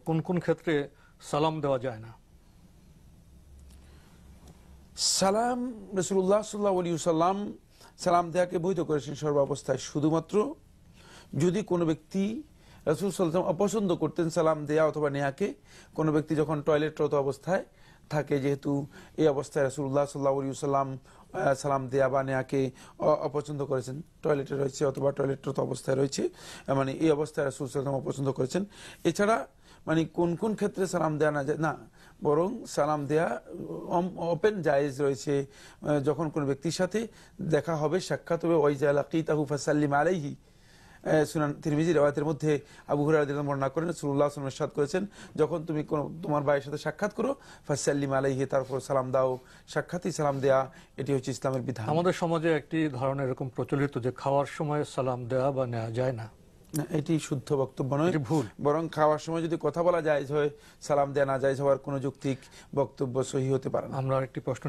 কোন কোন ক্ষেত্রে সালাম দেওয়া যায় না? সালাম রাসূলুল্লাহ সাল্লাল্লাহু আলাইহি ওয়াসাল্লাম সালাম দেয়াকে বৈধ করেছেন সর্বাবস্থায়, শুধুমাত্র যদি কোনো ব্যক্তি রাসূল সাল্লাল্লাহু আলাইহি ওয়াসাল্লাম অপছন্দ করতেন সালাম দেয়া অথবা নেয়াকে। কোনো ব্যক্তি যখন টয়লেটরত অবস্থায় থাকে, যেহেতু এই অবস্থায় রাসূলুল্লাহ সাল্লাল্লাহু আলাইহি ওয়াসাল্লাম সালাম দেয়া বা নেয়াকে অপছন্দ করেছেন, টয়লেটে রয়েছে অথবা টয়লেটরত অবস্থায় রয়েছে, মানে এই অবস্থায় রাসূল সাল্লাল্লাহু আলাইহি ওয়াসাল্লাম অপছন্দ করেছেন। এছাড়া মানে কোন কোন ক্ষেত্রে সালাম দেয়া না যায় না, বরং সালাম দেয়া ওপেন জায়েজ রয়েছে। যখন কোনো ব্যক্তির সাথে দেখা হবে, সাক্ষাৎ হবে, ওয়াইজা লাকিতাহু ফাসাল্লিম আলাইহি, সুনান তিরমিজি riwayতের মধ্যে আবু হুরায়রা রাদিয়াল্লাহু আনহু বর্ণনা করেন, রাসূলুল্লাহ সাল্লাল্লাহু আলাইহি ওয়াসাল্লাম ইরশাদ করেছেন, যখন তুমি তোমার ভাইয়ের সাথে সাক্ষাৎ করো ফাসাল্লিম আলাইহি, তারপর সালাম দাও। সাক্ষাৎই সালাম দেয়া, এটি হচ্ছে ইসলামের বিধান। আমাদের সমাজে একটি ধারণা এরকম প্রচলিত যে খাওয়ার সময় সালাম দেওয়া বা নেওয়া যায় না। এটি শুদ্ধ বক্তব্য নয়, ভুল। বরং খাওয়ার সময় যদি কথা বলা যায় হয়, সালাম দেয়া না যায় হওয়ার কোনো যৌক্তিক বক্তব্য সহি হতে পারে না। আমরা একটি প্রশ্ন